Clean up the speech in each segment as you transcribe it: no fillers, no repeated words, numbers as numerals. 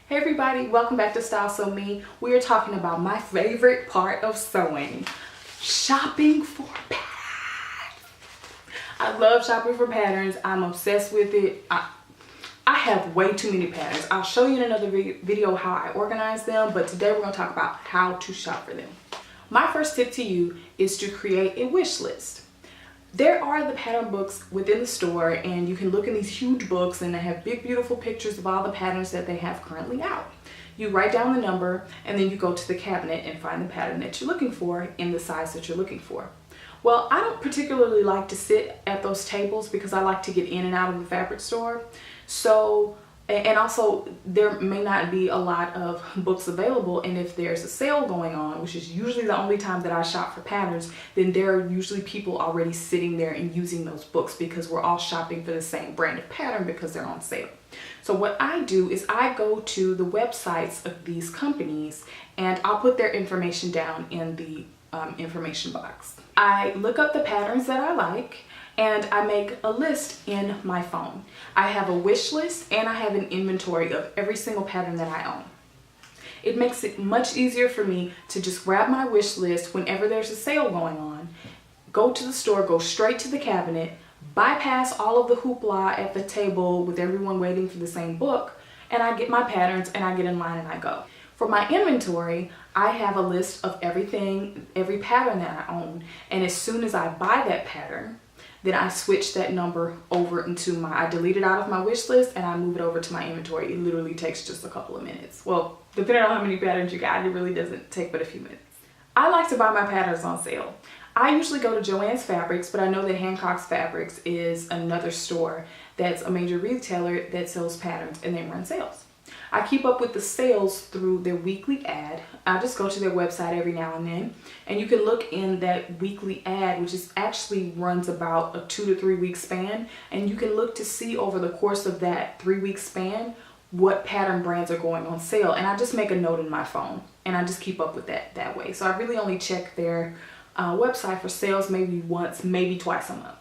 Hey everybody, welcome back to Style Sew Me. We are talking about my favorite part of sewing, shopping for patterns. I love shopping for patterns. I'm obsessed with it. I have way too many patterns. I'll show you in another video how I organize them, but today we're going to talk about how to shop for them. My first tip to you is to create a wish list. There are the pattern books within the store, and you can look in these huge books and they have big beautiful pictures of all the patterns that they have currently out. You write down the number and then you go to the cabinet and find the pattern that you're looking for in the size that you're looking for. Well, I don't particularly like to sit at those tables because I like to get in and out of the fabric store. And also there may not be a lot of books available, and if there's a sale going on, which is usually the only time that I shop for patterns, then there are usually people already sitting there and using those books because we're all shopping for the same brand of pattern because they're on sale. So what I do is I go to the websites of these companies and I'll put their information down in the information box. I look up the patterns that I like and I make a list in my phone. I have a wish list and I have an inventory of every single pattern that I own. It makes it much easier for me to just grab my wish list whenever there's a sale going on, go to the store, go straight to the cabinet, bypass all of the hoopla at the table with everyone waiting for the same book, and I get my patterns and I get in line and I go. For my inventory, I have a list of everything, every pattern that I own, and as soon as I buy that pattern, then I switch that number over into I delete it out of my wish list and I move it over to my inventory. It literally takes just a couple of minutes. Well, depending on how many patterns you got, it really doesn't take but a few minutes. I like to buy my patterns on sale. I usually go to Joann's Fabrics, but I know that Hancock's Fabrics is another store that's a major retailer that sells patterns and they run sales. I keep up with the sales through their weekly ad. I just go to their website every now and then, and you can look in that weekly ad, which is actually runs about a 2 to 3 week span, and you can look to see over the course of that 3-week span what pattern brands are going on sale. And I just make a note in my phone and I just keep up with that way. So I really only check their website for sales maybe once, maybe twice a month.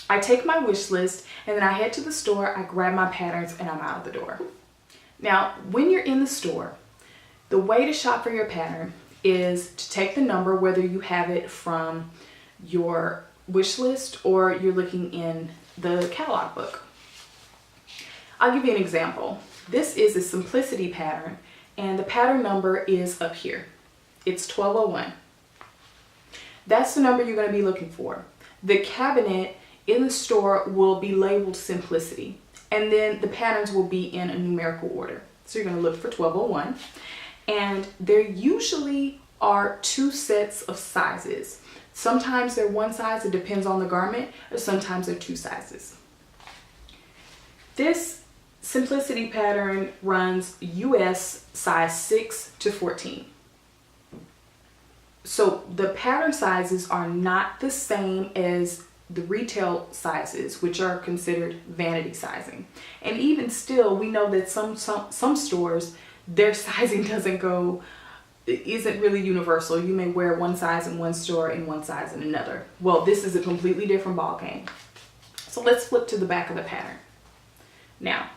I take my wish list and then I head to the store, I grab my patterns, and I'm out of the door. Now, when you're in the store, the way to shop for your pattern is to take the number, whether you have it from your wish list or you're looking in the catalog book. I'll give you an example. This is a Simplicity pattern and the pattern number is up here. It's 1201. That's the number you're going to be looking for. The cabinet in the store will be labeled Simplicity, and then the patterns will be in a numerical order. So you're going to look for 1201, and there usually are 2 sets of sizes. Sometimes they're one size, it depends on the garment, or sometimes they're 2 sizes. This Simplicity pattern runs US size 6 to 14. So the pattern sizes are not the same as the retail sizes, which are considered vanity sizing. And even still, we know that some stores, their sizing isn't really universal. You may wear one size in one store and one size in another. Well, this is a completely different ball game. So let's flip to the back of the pattern. Now,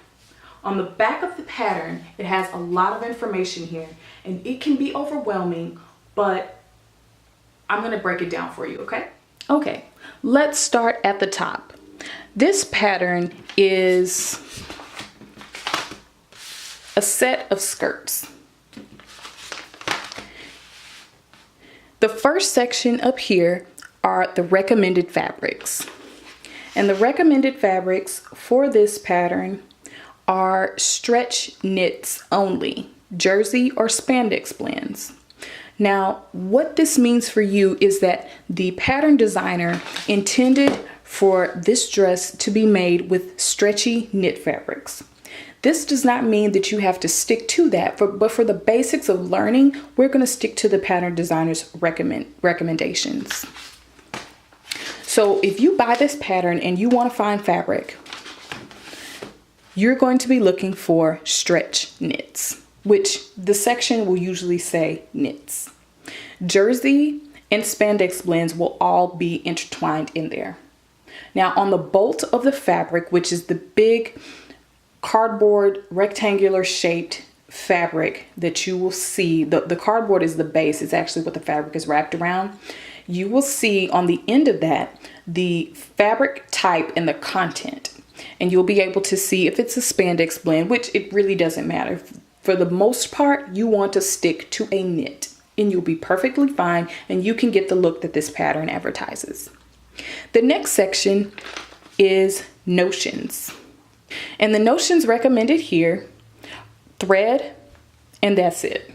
on the back of the pattern, it has a lot of information here, and it can be overwhelming, but I'm going to break it down for you, okay? Okay, let's start at the top. This pattern is a set of skirts. The first section up here are the recommended fabrics. And the recommended fabrics for this pattern are stretch knits only, jersey or spandex blends. Now, what this means for you is that the pattern designer intended for this dress to be made with stretchy knit fabrics. This does not mean that you have to stick to that, but for the basics of learning, we're going to stick to the pattern designer's recommendations. So if you buy this pattern and you want to find fabric, you're going to be looking for stretch knits, which the section will usually say knits. Jersey and spandex blends will all be intertwined in there. Now on the bolt of the fabric, which is the big cardboard rectangular shaped fabric that you will see. The cardboard is the base. It's actually what the fabric is wrapped around. You will see on the end of that the fabric type and the content, and you'll be able to see if it's a spandex blend, which it really doesn't matter. For the most part, you want to stick to a knit and you'll be perfectly fine, and you can get the look that this pattern advertises. The next section is notions, and the notions recommended here: thread, and that's it.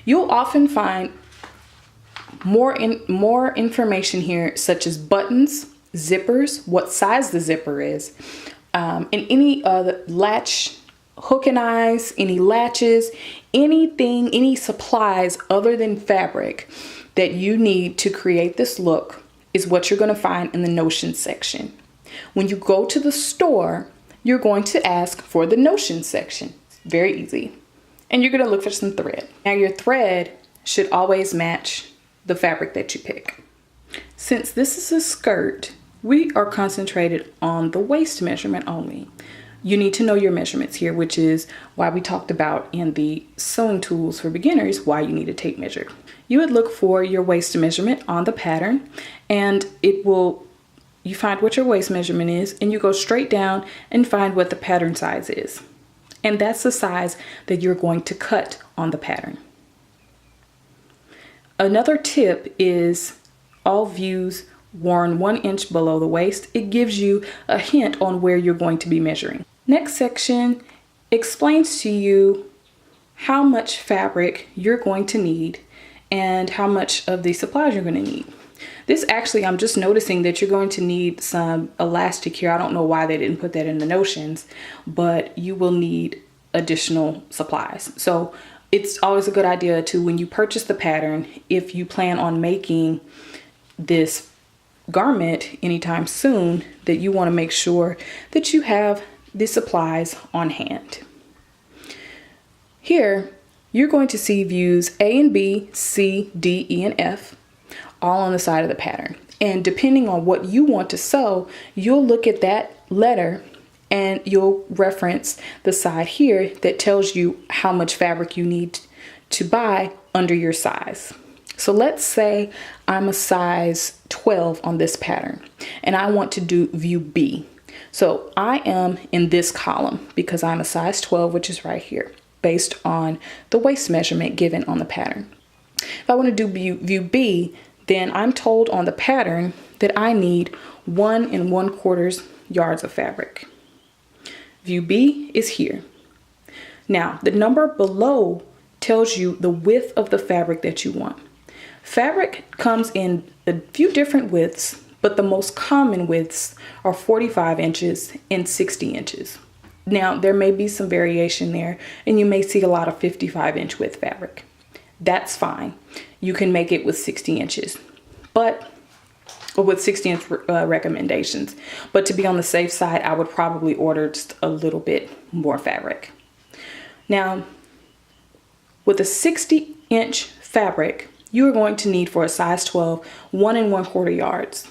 You'll often find more information here, such as buttons, zippers, what size the zipper is, and any latch, hook and eyes, any latches, anything, any supplies other than fabric that you need to create this look is what you're going to find in the notions section. When you go to the store, you're going to ask for the notions section. Very easy. And you're going to look for some thread. Now your thread should always match the fabric that you pick. Since this is a skirt, we are concentrated on the waist measurement only. You need to know your measurements here, which is why we talked about in the sewing tools for beginners why you need a tape measure. You would look for your waist measurement on the pattern, and you find what your waist measurement is, and you go straight down and find what the pattern size is. And that's the size that you're going to cut on the pattern. Another tip is all views worn 1 inch below the waist. It gives you a hint on where you're going to be measuring. Next section explains to you how much fabric you're going to need and how much of the supplies you're going to need. This actually, I'm just noticing that you're going to need some elastic here. I don't know why they didn't put that in the notions, but you will need additional supplies. So it's always a good idea to, when you purchase the pattern, if you plan on making this garment anytime soon, that you want to make sure that you have the supplies on hand. Here, you're going to see views A and B, C, D, E, and F, all on the side of the pattern. And depending on what you want to sew, you'll look at that letter and you'll reference the side here that tells you how much fabric you need to buy under your size. So let's say I'm a size 12 on this pattern and I want to do view B. So I am in this column because I'm a size 12, which is right here, based on the waist measurement given on the pattern. If I want to do view B, then I'm told on the pattern that I need 1 1/4 yards of fabric. View B is here. Now, the number below tells you the width of the fabric that you want. Fabric comes in a few different widths, but the most common widths are 45 inches and 60 inches. Now, there may be some variation there, and you may see a lot of 55-inch width fabric. That's fine. You can make it with 60 inches, or with 60-inch recommendations. But to be on the safe side, I would probably order just a little bit more fabric. Now, with a 60-inch fabric, you are going to need, for a size 12, 1 1/4 yards.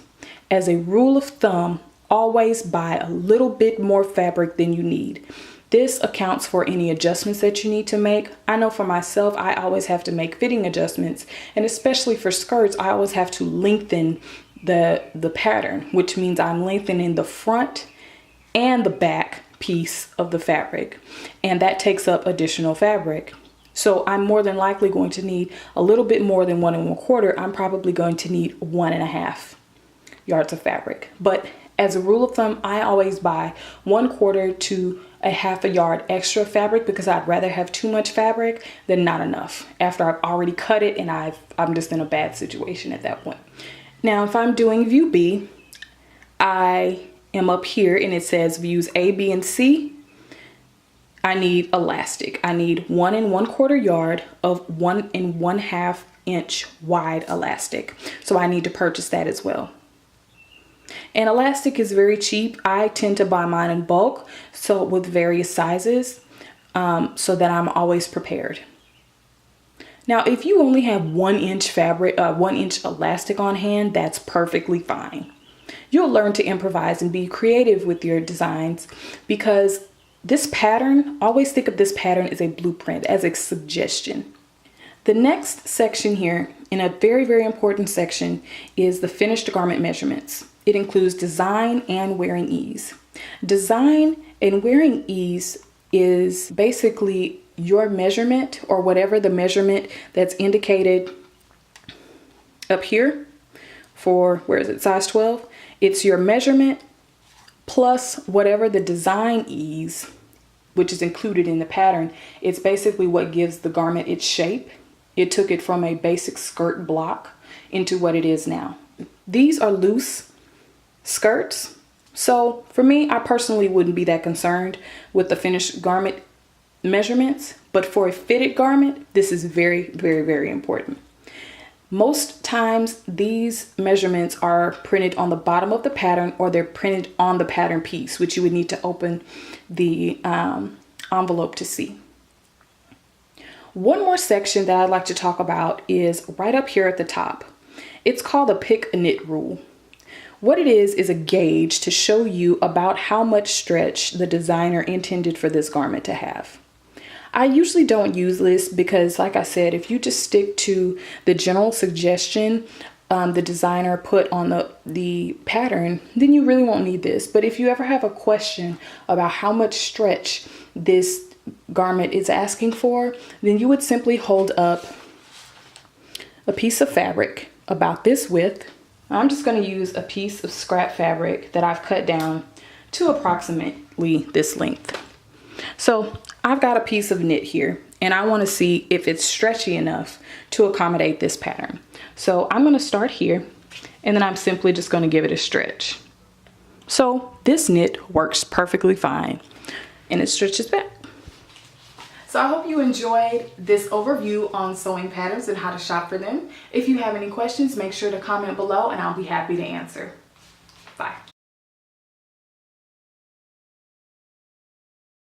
As a rule of thumb, always buy a little bit more fabric than you need. This accounts for any adjustments that you need to make. I know for myself, I always have to make fitting adjustments, and especially for skirts, I always have to lengthen the pattern, which means I'm lengthening the front and the back piece of the fabric, and that takes up additional fabric. So I'm more than likely going to need a little bit more than 1 1/4. I'm probably going to need 1 1/2 yards of fabric. But as a rule of thumb, I always buy 1/4 to a 1/2 yard extra fabric, because I'd rather have too much fabric than not enough after I've already cut it and I'm just in a bad situation at that point. Now, if I'm doing view B, I am up here and it says views A, B, and C. I need elastic. I need 1 1/4 yard of 1 1/2 inch wide elastic. So I need to purchase that as well. And elastic is very cheap. I tend to buy mine in bulk, so with various sizes, so that I'm always prepared. Now, if you only have 1 inch fabric, 1 inch elastic on hand, that's perfectly fine. You'll learn to improvise and be creative with your designs, because This pattern, always think of this pattern as a blueprint, as a suggestion. The next section here, in a very, very important section, is the finished garment measurements. It includes design and wearing ease. Design and wearing ease is basically your measurement, or whatever the measurement that's indicated up here for, where is it, size 12? It's your measurement plus whatever the design ease, which is included in the pattern. It's basically what gives the garment its shape. It took it from a basic skirt block into what it is now. These are loose skirts. So for me, I personally wouldn't be that concerned with the finished garment measurements, but for a fitted garment, this is very, very, very important. Most times these measurements are printed on the bottom of the pattern, or they're printed on the pattern piece, which you would need to open the envelope to see. One more section that I'd like to talk about is right up here at the top. It's called the pick a knit rule. What it is a gauge to show you about how much stretch the designer intended for this garment to have. I usually don't use this because, like I said, if you just stick to the general suggestion the designer put on the pattern, then you really won't need this. But if you ever have a question about how much stretch this garment is asking for, then you would simply hold up a piece of fabric about this width. I'm just going to use a piece of scrap fabric that I've cut down to approximately this length. So I've got a piece of knit here, and I want to see if it's stretchy enough to accommodate this pattern. So I'm going to start here, and then I'm simply just going to give it a stretch. So this knit works perfectly fine, and it stretches back. So I hope you enjoyed this overview on sewing patterns and how to shop for them. If you have any questions, make sure to comment below and I'll be happy to answer. Bye.